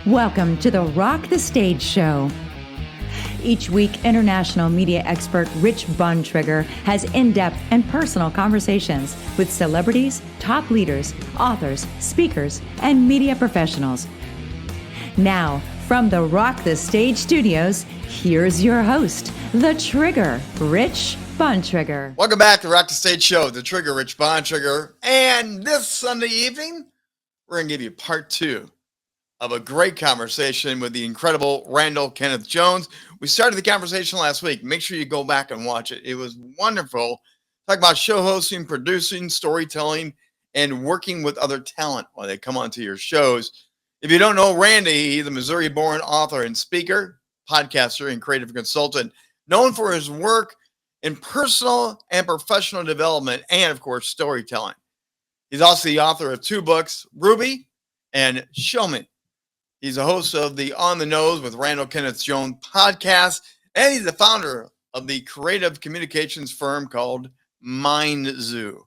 Welcome to the Rock the Stage Show. Each week, international media expert Rich Bontrager has in-depth and personal conversations with celebrities, top leaders, authors, speakers, and media professionals. Now, from the Rock the Stage studios, here's your host, The Trigger, Rich Bontrager. Welcome back to Rock the Stage Show, The Trigger, Rich Bontrager. And this Sunday evening, we're going to give you part 2 of a great conversation with the incredible Randall Kenneth Jones. We started the conversation last week. Make sure you go back and watch it. It was wonderful. Talk about show hosting, producing, storytelling, and working with other talent while they come onto your shows. If you don't know Randy, he's a Missouri-born author and speaker, podcaster, and creative consultant, known for his work in personal and professional development and, of course, storytelling. He's also the author of 2 books, Ruby and Show Me. He's a host of the On the Nose with Randall Kenneth Jones podcast, and he's the founder of the creative communications firm called MindZoo.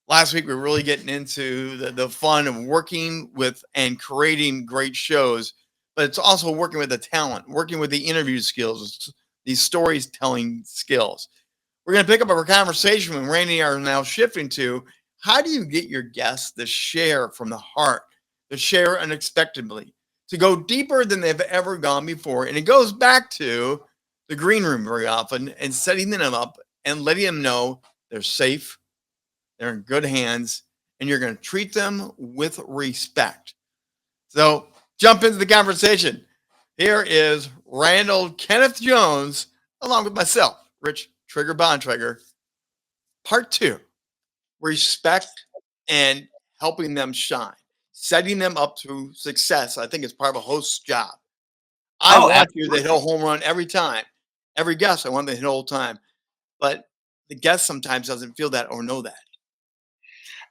Last week, we were really getting into the fun of working with and creating great shows, but it's also working with the talent, working with the interview skills, these storytelling skills. We're going to pick up our conversation when Randy and I are now shifting to how do you get your guests to share from the heart, to share unexpectedly, to go deeper than they've ever gone before. And it goes back to the green room very often and setting them up and letting them know they're safe, they're in good hands, and you're going to treat them with respect. So jump into the conversation. Here is Randall Kenneth Jones, along with myself, Rich Trigger Bontrager, part 2, respect and helping them shine. Setting them up to success, I think, is part of a host's job. I want you to hit a home run every time. Every guest, I want them to hit all the time. But the guest sometimes doesn't feel that or know that.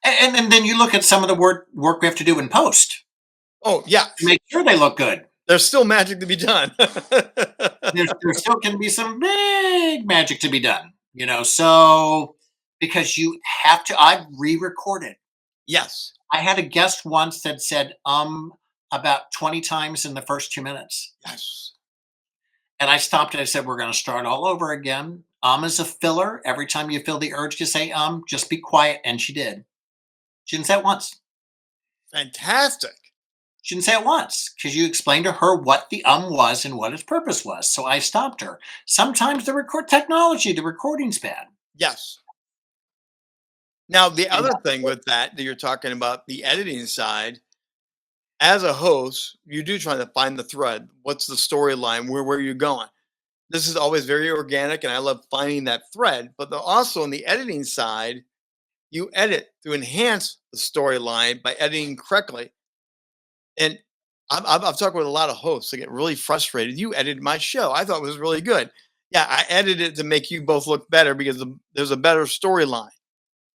And then you look at some of the work we have to do in post. Oh, yeah. To make sure they look good. There's still magic to be done. there still can be some big magic to be done. So because you have to, I've re-recorded. Yes. I had a guest once that said about 20 times in the first 2 minutes. Yes. And I stopped and I said, we're going to start all over again. Is a filler. Every time you feel the urge to say just be quiet. And she did. She didn't say it once. Fantastic. She didn't say it once because you explained to her what the was and what its purpose was. So I stopped her. Sometimes the recording's bad. Yes. Now, the other thing with that you're talking about, the editing side, as a host, you do try to find the thread. What's the storyline? Where are you going? This is always very organic, and I love finding that thread. But also on the editing side, you edit to enhance the storyline by editing correctly. And I've talked with a lot of hosts that get really frustrated. You edited my show. I thought it was really good. Yeah, I edited it to make you both look better because there's a better storyline.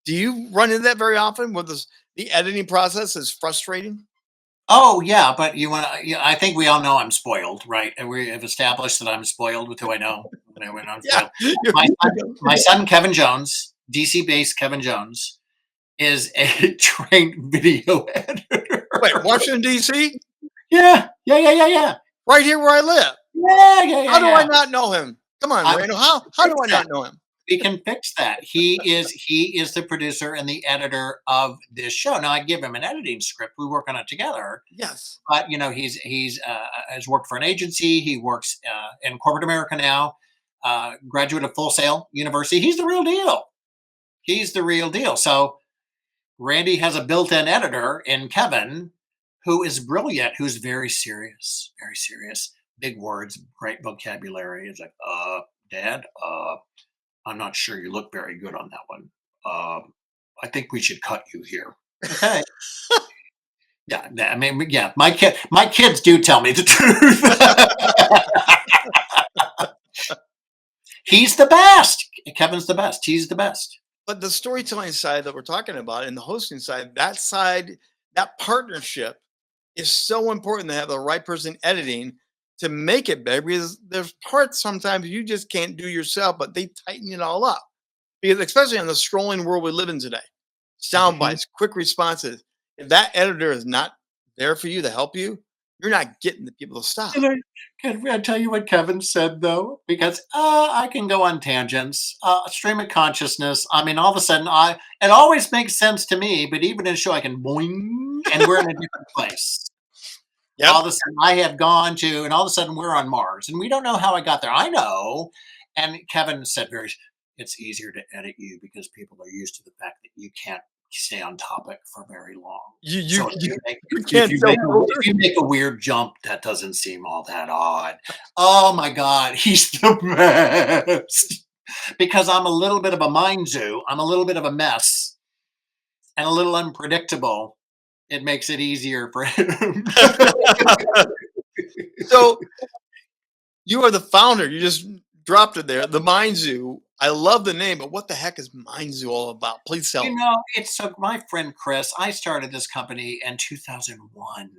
Do you run into that very often? With the editing process is frustrating? Oh yeah, but I think we all know I'm spoiled, right? And we have established that I'm spoiled with who I know. Yeah. My son Kevin Jones, DC-based Kevin Jones, is a trained video editor. Wait, Washington D.C.? Yeah. Right here where I live. Yeah. How do I not know him? Come on, Randall. How do I not know him? We can fix that. He is the producer and the editor of this show. Now I give him an editing script. We work on it together. Yes. But he's has worked for an agency. He works in corporate America now. Graduate of Full Sail University. He's the real deal. So Randy has a built-in editor in Kevin, who is brilliant, who's very serious, big words, great vocabulary. It's like, Dad, I'm not sure you look very good on that one. I think we should cut you here. Okay. Yeah, I mean, yeah, my kids do tell me the truth. He's the best. Kevin's the best. He's the best. But the storytelling side that we're talking about and the hosting side, that partnership is so important to have the right person editing to make it better, because there's parts sometimes you just can't do yourself, but they tighten it all up. Because especially in the scrolling world we live in today, sound bites, quick responses. If that editor is not there for you to help you, you're not getting the people to stop. Can I tell you what Kevin said though? Because I can go on tangents. Stream of consciousness. I mean, all of a sudden, it always makes sense to me. But even in a show, I can boing, and we're in a different place. Yep. All of a sudden, I have gone to, and all of a sudden, we're on Mars, and we don't know how I got there. I know. And Kevin said, it's easier to edit you because people are used to the fact that you can't stay on topic for very long. You If you make a weird jump, that doesn't seem all that odd. Oh my God, he's the best. Because I'm a little bit of a MindZoo. I'm a little bit of a mess and a little unpredictable. It makes it easier for him. So you are the founder. You just dropped it there. The MindZoo. I love the name, but what the heck is MindZoo all about? Please tell me. It's so my friend Chris, I started this company in 2001.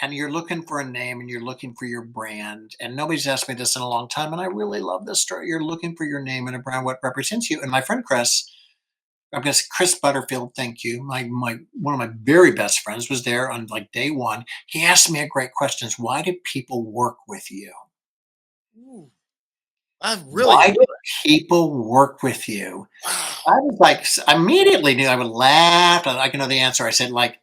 And you're looking for a name and you're looking for your brand. And nobody's asked me this in a long time. And I really love this story. You're looking for your name and a brand, what represents you. And my friend Chris, I'm going to say Chris Butterfield, thank you. My one of my very best friends was there on like day one. He asked me a great question: why do people work with you? Ooh, why do people work with you? I was like, I immediately knew. I would laugh. I know the answer. I said, like,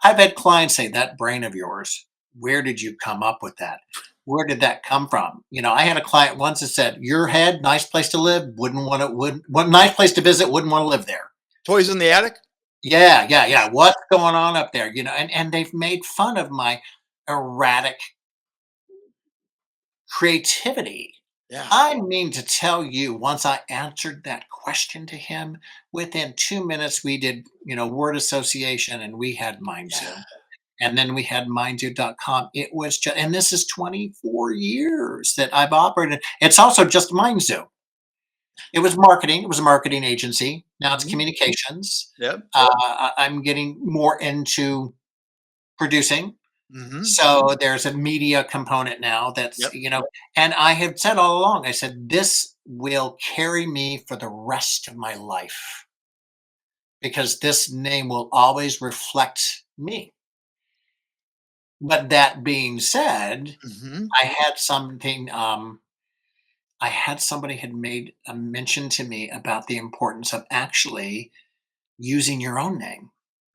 I've had clients say, that brain of yours, where did you come up with that? Where did that come from? I had a client once that said, your head, nice place to live, nice place to visit, wouldn't want to live there. Toys in the attic? Yeah. What's going on up there? And they've made fun of my erratic creativity. Yeah. I mean to tell you, once I answered that question to him, within 2 minutes, we did, word association, and we had MindZoo. Yeah. And then we had MindZoo.com. It was just, and this is 24 years that I've operated. It's also just MindZoo. It was marketing. It was a marketing agency. Now it's communications. Yep. I'm getting more into producing. Mm-hmm. So there's a media component now that's, and I have said all along, I said, this will carry me for the rest of my life because this name will always reflect me. But that being said, I had something, somebody had made a mention to me about the importance of actually using your own name.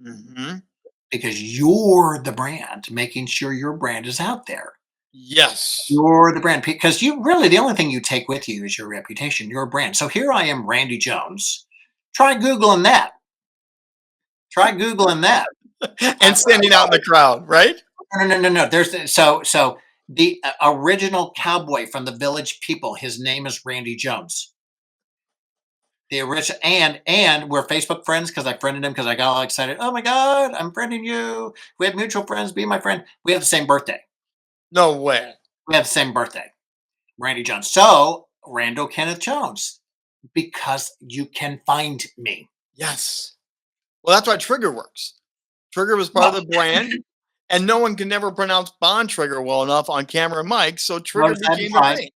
Mm-hmm. Because you're the brand, making sure your brand is out there. Yes. You're the brand. Because the only thing you take with you is your reputation, your brand. So here I am, Randy Jones. Try Googling that. And standing out in the crowd, right? No. So the original cowboy from the Village People, his name is Randy Jones. The original, and we're Facebook friends because I friended him because I got all excited. Oh my God, I'm friending you. We have mutual friends. Be my friend. We have the same birthday. No way. We have the same birthday. Randy Jones. So Randall Kenneth Jones, because you can find me. Yes. Well, that's why Trigger works. Trigger was part of the brand, and no one can never pronounce Bontrager well enough on camera and mic, so Trigger became the thing.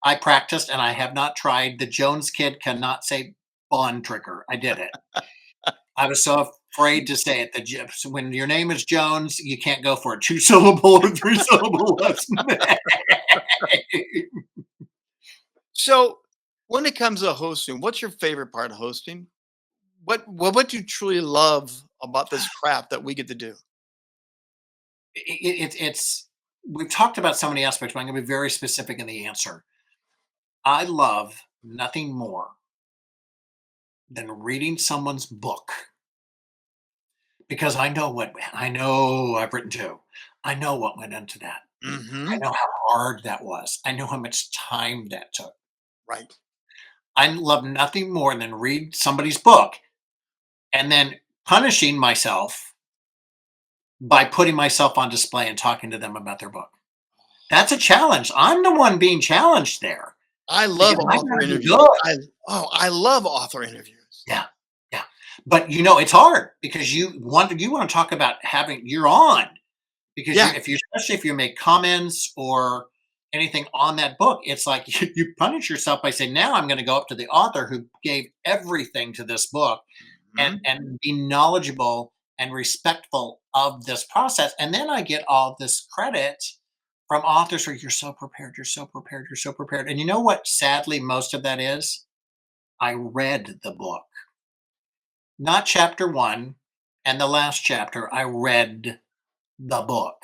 I practiced, and I have not tried. The Jones kid cannot say Bontrager. I did it. I was so afraid to say it. When your name is Jones, you can't go for a 2-syllable or 3-syllable last name. So, when it comes to hosting, what's your favorite part of hosting? What do you truly love about this craft that we get to do? We've talked about so many aspects, but I'm going to be very specific in the answer. I love nothing more than reading someone's book, because I know I've written too. I know what went into that. Mm-hmm. I know how hard that was. I know how much time that took. Right. I love nothing more than read somebody's book and then punishing myself by putting myself on display and talking to them about their book. That's a challenge. I'm the one being challenged there. I love author interviews. I love author interviews. Yeah. But it's hard because you want to talk about you're on, because especially if you make comments or anything on that book, it's like you punish yourself by saying, now I'm going to go up to the author who gave everything to this book and be knowledgeable and respectful of this process. And then I get all this credit from authors where you're so prepared, you're so prepared, you're so prepared. And you know what? Sadly, most of that is I read the book, not chapter one and the last chapter. I read the book.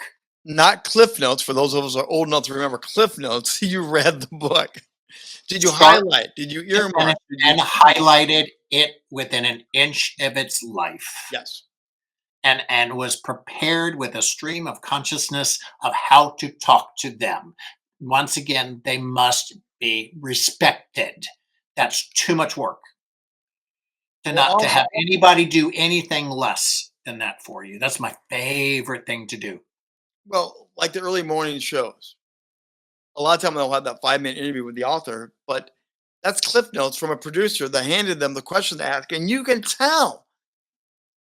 Not Cliff Notes. For those of us who are old enough to remember Cliff Notes, you read the book. Did you Start highlight? Did you and, earmark? Did you? and highlighted it within an inch of its life. Yes. And was prepared with a stream of consciousness of how to talk to them. Once again, they must be respected. That's too much work to Well, not to also, have anybody do anything less than that for you. That's my favorite thing to do. well, like the early morning shows, a lot of time they'll have that 5-minute interview with the author, but that's Cliff Notes from a producer that handed them the question to ask, and you can tell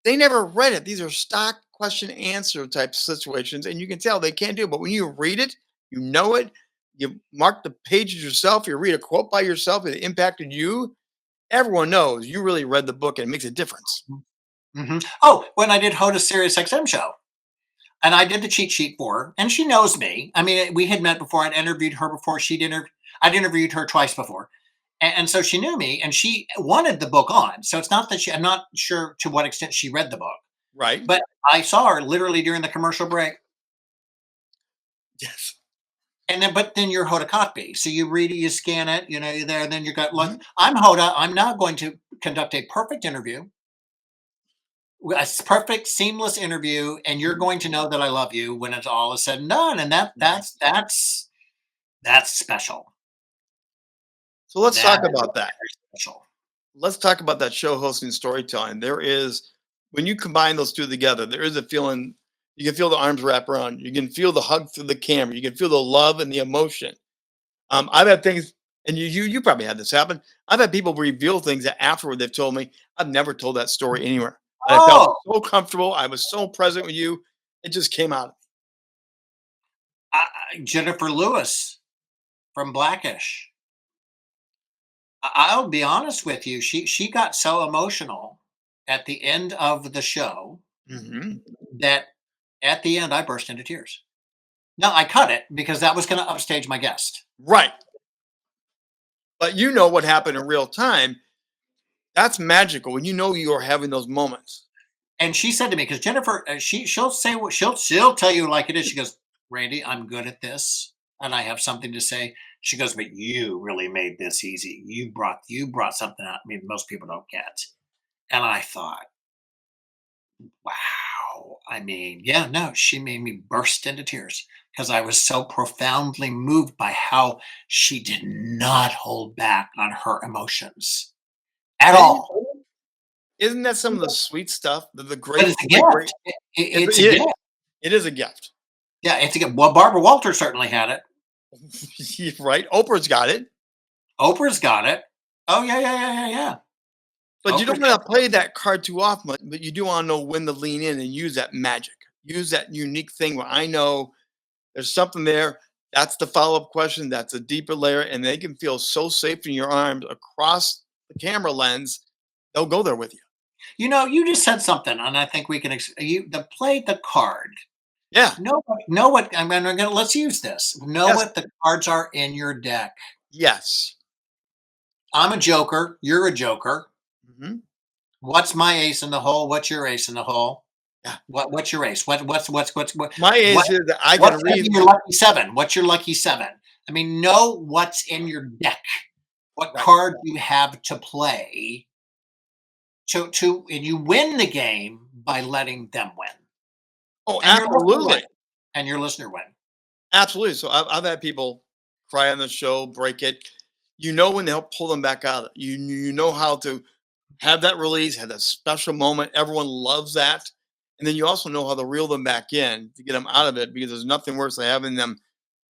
they never read it. These are stock question answer type situations, and you can tell they can't do it. But when you read it, you know it. You mark the pages yourself. You read a quote by yourself. It impacted you. Everyone knows you really read the book, and it makes a difference. Oh, when I did Hoda's Sirius XM show, and I did the cheat sheet for her, and she knows me. I mean, we had met before. I'd interviewed her before. I'd interviewed her twice before. And so she knew me and she wanted the book on. So it's not that I'm not sure to what extent she read the book, Right? but I saw her literally during the commercial break. Yes. And then you're Hoda Kotb. So you read it, you scan it, you're there, then you got, look, Mhm. I'm Hoda. I'm now going to conduct a perfect interview, a perfect, seamless interview. And you're going to know that I love you when it's all is said and done. And that's special. So let's That talk is about that. very special. Let's talk about that show hosting storytelling. There is, when you combine those two together, there is a feeling. You can feel the arms wrap around. You can feel the hug through the camera. You can feel the love and the emotion. I've had things, and you probably had this happen. I've had people reveal things that afterward they've told me I've never told that story anywhere. And I felt Oh, so comfortable. I was so present with you. It just came out. Jennifer Lewis from Blackish. I'll be honest with you. She got so emotional at the end of the show Hmm. that at the end I burst into tears. Now I cut it because that was going to upstage my guest. Right. But you know what happened in real time. That's magical when you know you are having those moments. And she said to me, because Jennifer, she'll say what she'll tell you like it is. She goes, Randy, I'm good at this, and I have something to say. She goes, but you really made this easy. You brought something out. I mean, most people don't get. And I thought, wow. I mean, yeah, no, she made me burst into tears because I was so profoundly moved by how she did not hold back on her emotions at And all. isn't that some of the sweet stuff? The But great, it's a great, great. gift. It's a It is. gift. It is a gift. Yeah, it's a gift. Well, Barbara Walters certainly had it. Right? Oprah's got it. Oprah's got it. Oh yeah, yeah, yeah, yeah, yeah. But you don't Oprah's want got to play that card too often, but you do want to know when to lean in and use that magic. Use that unique thing where I know there's something there. That's the follow-up question. That's a deeper layer. And they can feel so safe in your arms across the camera lens. They'll go there with you. You just said something, and I think we can play the card. Yeah. Know what I'm gonna let's use this. Know Yes. what the cards are in your deck. Yes. I'm a joker. You're a joker. Mhm. What's my ace in the hole? What's your ace in the hole? Yeah. What's your ace? My What age is that I can what's gonna read. be your lucky seven? What's your lucky seven? I mean, know what's in your deck. What Right. card you have to play and you win the game by letting them win. Oh, And your listener win. absolutely. And your listener win. Absolutely. So I've had people cry on the show, break it. You know when they'll pull them back out. You know how to have that release, have that special moment. Everyone loves that. And then you also know how to reel them back in to get them out of it because there's nothing worse than having them.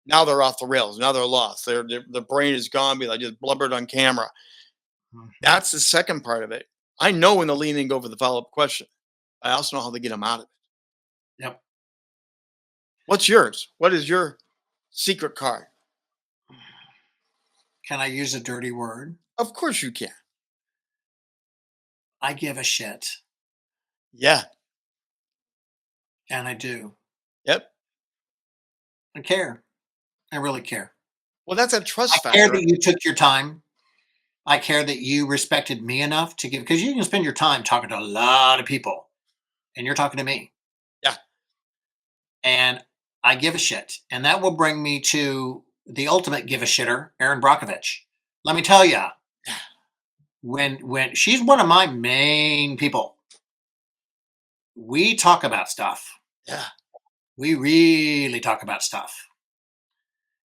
Now they're off the rails. Now they're lost. Their brain is gone because I just blubbered on camera. Mhm. That's the second part of it. I know when to lean in and go for the follow up question. I also know how to get them out of it. Yep. What's yours? What is your secret card? Can I use a dirty word? Of course you can. I give a shit. Yeah. And I do. Yep. I care. I really care. Well, that's a I trust care factor. that you took your time. I care that you respected me enough to give, because you can spend your time talking to a lot of people and you're talking to me. Yeah. And I give a shit. And that will bring me to the ultimate give a shitter, Erin Brockovich. Let me tell you, when she's one of my main people, we talk about stuff. Yeah. We really talk about stuff.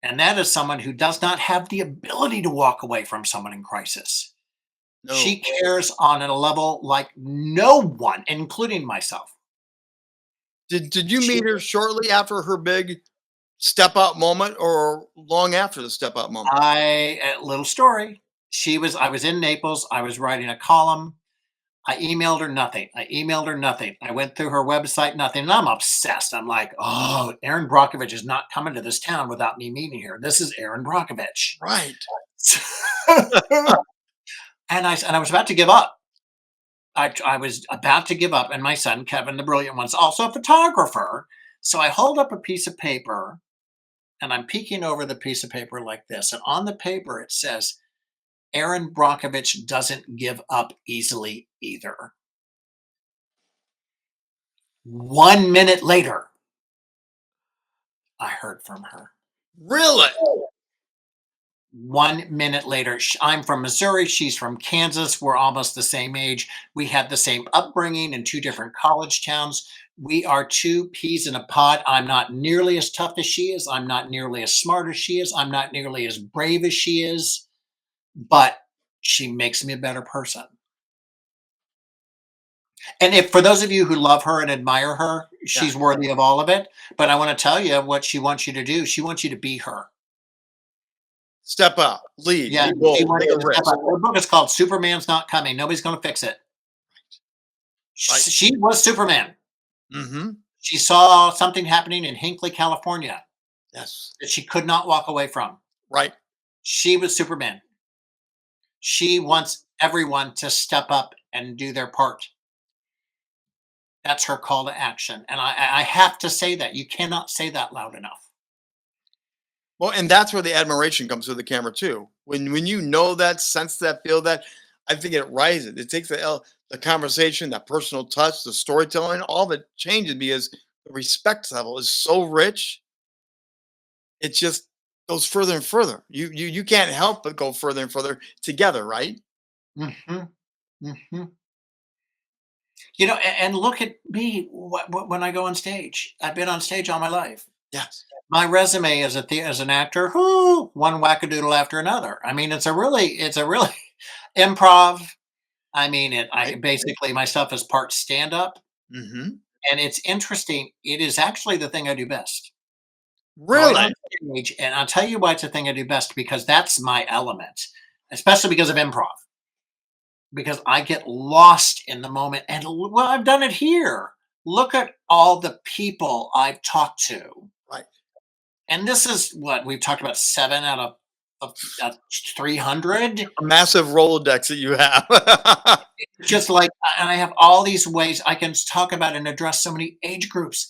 And that is someone who does not have the ability to walk away from someone in crisis. No. She cares on a level like no one, including myself. Did you She, meet her shortly after her big step out moment or long after the step out moment? little story. I was in Naples. I was writing a column. I emailed her nothing. I went through her website, nothing. And I'm obsessed. I'm like, oh, Erin Brockovich is not coming to this town without me meeting her. This is Erin Brockovich. Right. And I was about to give up. I was about to give up, and my son Kevin, the brilliant one, is also a photographer. So I hold up a piece of paper, and I'm peeking over the piece of paper like this. And on the paper it says, "Erin Brockovich doesn't give up easily either." 1 minute later, I heard from her. Really? 1 minute later, I'm from Missouri. She's from Kansas. We're almost the same age. We had the same upbringing in two different college towns. We are two peas in a pod. I'm not nearly as tough as she is. I'm not nearly as smart as she is. I'm not nearly as brave as she is, but she makes me a better person. And if for those of you who love her and admire her, Yeah. she's worthy of all of it. But I want to tell you what she wants you to do. She wants you to be her. Step out, lead, Yeah, be bold, she wants take you a to step risk. up. Her book is called Superman's Not Coming. Nobody's going to fix it. Right. She was Superman. Mm-hmm. She saw something happening in Hinckley, California Yes. that she could not walk away from. Right. She was Superman. She wants everyone to step up and do their part. That's her call to action. And I have to say that. You cannot say that loud enough. Well, and that's where the admiration comes through the camera too. When you know that, sense that, feel that, I think it rises. It takes the conversation, that personal touch, the storytelling, all of it changes because the respect level is so rich. It just goes further and further. You can't help but go further and further together, right? Hmm. Hmm. And look at me when I go on stage. I've been on stage all my life. Yes. My resume as an actor, whoo, one wackadoodle after another. I mean, it's a really improv. I mean, I Right. basically my stuff is part stand up, Mm-hmm. and it's interesting. It is actually the thing I do best. Going Really? on stage, and I'll tell you why it's the thing I do best, because that's my element, especially because of improv. Because I get lost in the moment, and well, I've done it here. Look at all the people I've talked to. Right. And this is what we've talked about, 7 out of 300. A massive Rolodex that you have. Just like, and I have all these ways I can talk about and address so many age groups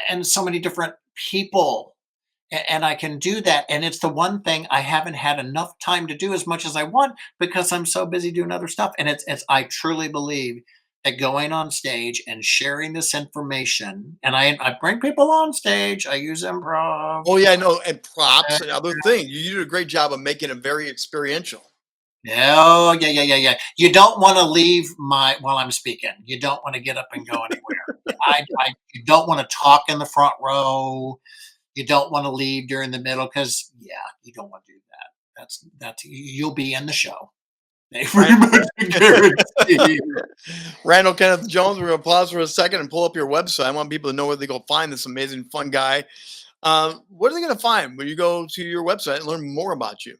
and so many different people. And I can do that. And it's the one thing I haven't had enough time to do as much as I want, because I'm so busy doing other stuff. And I truly believe that going on stage and sharing this information, and I bring people on stage, I use improv. Oh yeah, no, and props and other things. You did a great job of making it very experiential. Oh, yeah, yeah, yeah, yeah. You don't want to leave while I'm speaking. You don't want to get up and go anywhere. You don't want to talk in the front row. You don't want to leave during the middle, because yeah, you don't want to do that. You'll be in the show. They pretty much guarantee. Randall Kenneth Jones, we're going to pause for a second and pull up your website. I want people to know where they go find this amazing, fun guy. What are they going to find when you go to your website and learn more about you?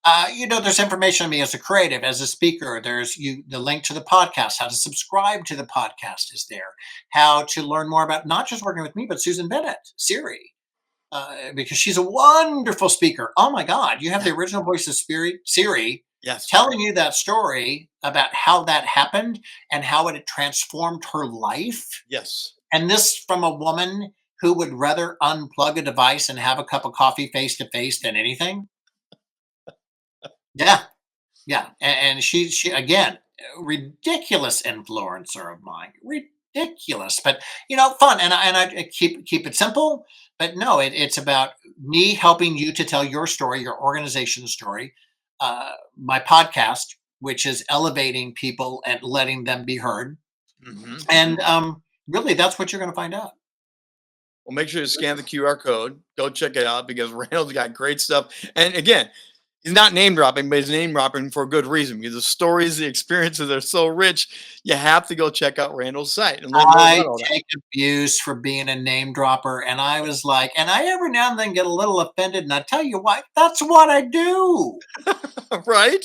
There's information on me as a creative, as a speaker. There's the link to the podcast, how to subscribe to the podcast is there. How to learn more about not just working with me, but Susan Bennett, Siri, because she's a wonderful speaker. Oh my God, you have the original voice of Siri, Yes. telling you that story about how that happened and how it had transformed her life. Yes. And this from a woman who would rather unplug a device and have a cup of coffee face to face than anything. Yeah, yeah. And she again, a ridiculous influencer of mine. Ridiculous, but fun. And I keep it simple. But no, it's about me helping you to tell your story, your organization's story. My podcast, which is elevating people and letting them be heard. And really, that's what you're going to find out. Well, make sure to scan the QR code. Go check it out because Randall's got great stuff. And again, he's not name dropping, but he's name dropping for a good reason because the stories, the experiences are so rich. You have to go check out Randall's site and learn more I about all that. take abuse for being a name dropper, and I was like, and I every now and then get a little offended, and I tell you what, that's what I do. Right?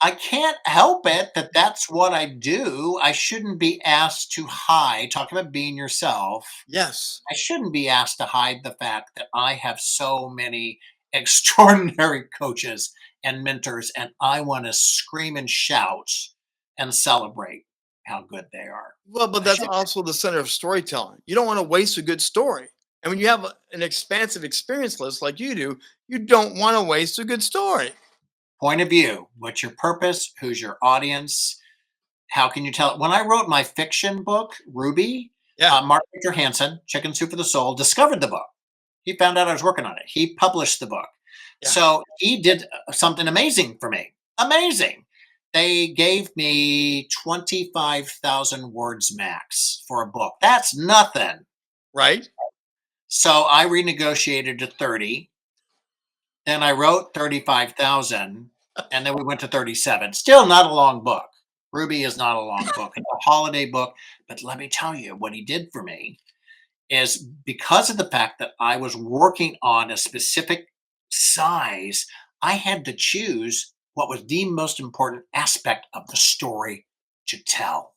I can't help it that that's what I do. I shouldn't be asked to hide. Talk about being yourself. Yes. I shouldn't be asked to hide the fact that I have so many extraordinary coaches and mentors, and I want to scream and shout and celebrate how good they are. Well, but I that's should. also the center of storytelling. You don't want to waste a good story. And when you have an expansive experience list like you do, you don't want to waste a good story. Point of view. What's your purpose? Who's your audience? How can you tell it? When I wrote my fiction book, Ruby, Yeah. Mark Victor Hansen, Chicken Soup for the Soul, discovered the book. He found out I was working on it. He published the book. Yeah. So he did something amazing for me. Amazing. They gave me 25,000 words max for a book. That's nothing. Right? So I renegotiated to 30. Then I wrote 35,000, and then we went to 37. Still not a long book. Ruby is not a long book. It's a holiday book. But let me tell you, what he did for me is because of the fact that I was working on a specific size, I had to choose what was the most important aspect of the story to tell.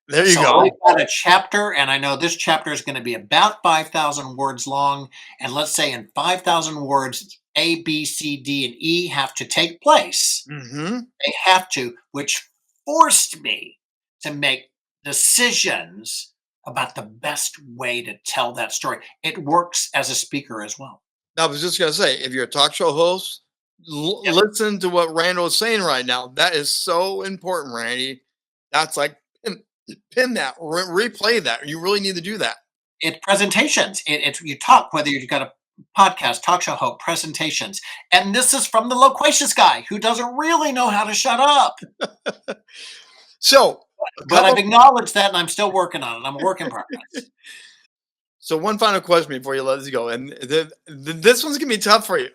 There you So go. I've got a chapter, and I know this chapter is going to be about 5,000 words long. And let's say in 5,000 words, A, B, C, D, and E have to take place. Mm-hmm. They have to, which forced me to make decisions about the best way to tell that story. It works as a speaker as well. I was just going to say, if you're a talk show host, Yep. listen to what Randall is saying right now. That is so important, Randy. That's like, pin that, replay that. You really need to do that. It's presentations. It's you talk, whether you've got a podcast, talk show host, presentations. And this is from the loquacious guy who doesn't really know how to shut up. So, But I've acknowledged that, and I'm still working on it. I'm a work in progress. So one final question before you let us go, and this one's gonna be tough for you.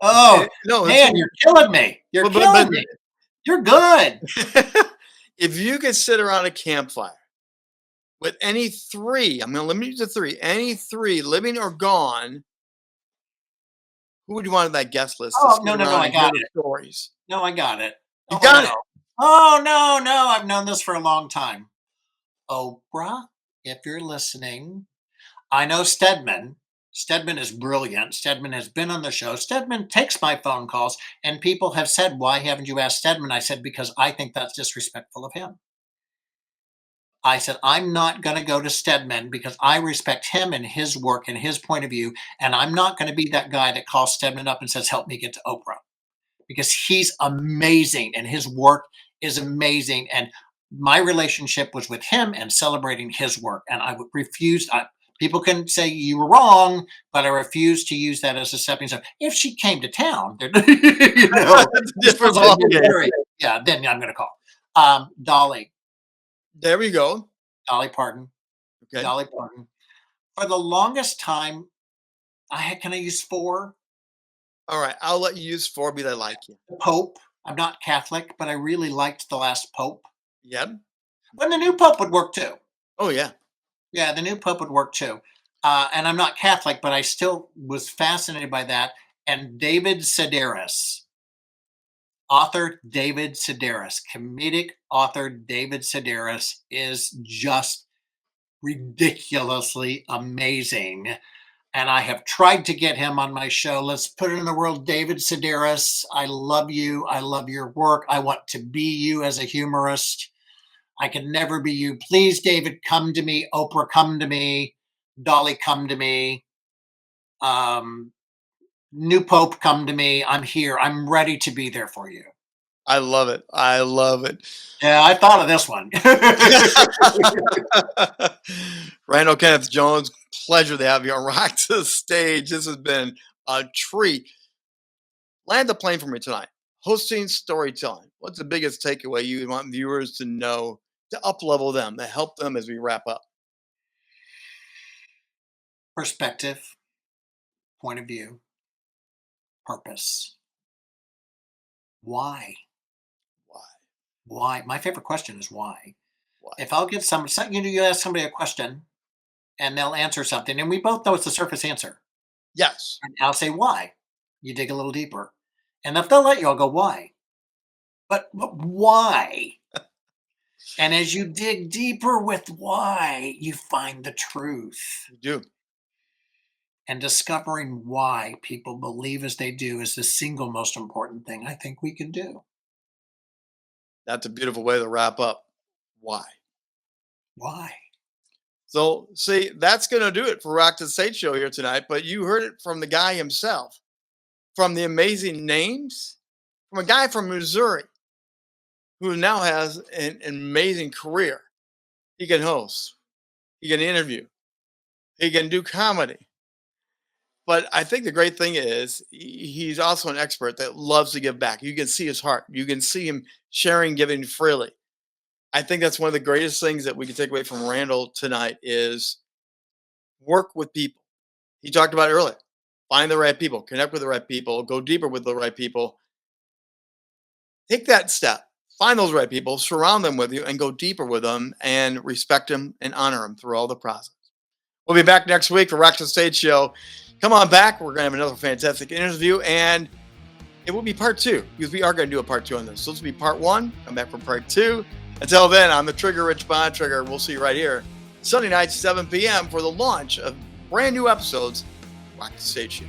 Oh, No, man, you're killing me. You're killing me. You're good. If you could sit around a campfire with any three, I'm gonna limit you to three, any three, living or gone, who would you want on that guest list? Oh, no, I got it. Stories. No, I got it. You got it. Oh, no, I've known this for a long time. Oprah, if you're listening, I know Stedman. Stedman is brilliant. Stedman has been on the show. Stedman takes my phone calls, and people have said, why haven't you asked Stedman? I said, because I think that's disrespectful of him. I said, I'm not going to go to Stedman because I respect him and his work and his point of view. And I'm not going to be that guy that calls Stedman up and says, help me get to Oprah, because he's amazing and his work is amazing. And my relationship was with him and celebrating his work. And I refused. People can say you were wrong, but I refuse to use that as a stepping stone. If she came to town, different ballgame. Yeah, then I'm going to call. Dolly. There we go. Dolly Parton. Okay. Dolly Parton. For the longest time, can I use 4? All right, I'll let you use 4 because I like you. The Pope. I'm not Catholic, but I really liked the last Pope. Yep. When the new Pope would work too. Oh, yeah. Yeah, the new Pope would work too. And I'm not Catholic, but I still was fascinated by that. And David Sedaris, author David Sedaris, comedic author David Sedaris is just ridiculously amazing. And I have tried to get him on my show. Let's put it in the world. David Sedaris, I love you. I love your work. I want to be you as a humorist. I can never be you. Please, David, come to me. Oprah, come to me. Dolly, come to me. New Pope, come to me. I'm here. I'm ready to be there for you. I love it. I love it. Yeah, I thought of this one. Randall Kenneth Jones, pleasure to have you on Rock the Stage. This has been a treat. Land the plane for me tonight. Hosting, storytelling. What's the biggest takeaway you want viewers to know to up-level them, to help them as we wrap up? Perspective, point of view, purpose. Why? Why? Why? My favorite question is why. Why? If I'll get you ask somebody a question and they'll answer something, and we both know it's the surface answer. Yes. And I'll say why. You dig a little deeper. And if they'll let you, I'll go, why? But why? And as you dig deeper with why, you find the truth. You do. And discovering why people believe as they do is the single most important thing I think we can do. That's a beautiful way to wrap up. Why? Why? So, see, that's going to do it for Rock the Stage show here tonight. But you heard it from the guy himself, from the amazing names, from a guy from Missouri who now has an amazing career. He can host, he can interview, he can do comedy. But I think the great thing is he's also an expert that loves to give back. You can see his heart. You can see him sharing, giving freely. I think that's one of the greatest things that we can take away from Randall tonight is work with people. He talked about it earlier. Find the right people, connect with the right people, go deeper with the right people. Take that step. Find those right people, surround them with you, and go deeper with them and respect them and honor them through all the process. We'll be back next week for Rock the Stage show. Come on back. We're going to have another fantastic interview, and it will be part 2 because we are going to do a part 2 on this. So this will be part 1. Come back for part 2. Until then, I'm the Trigger Rich Bontrager. We'll see you right here Sunday night, 7 p.m. for the launch of brand new episodes of Rock the Stage show.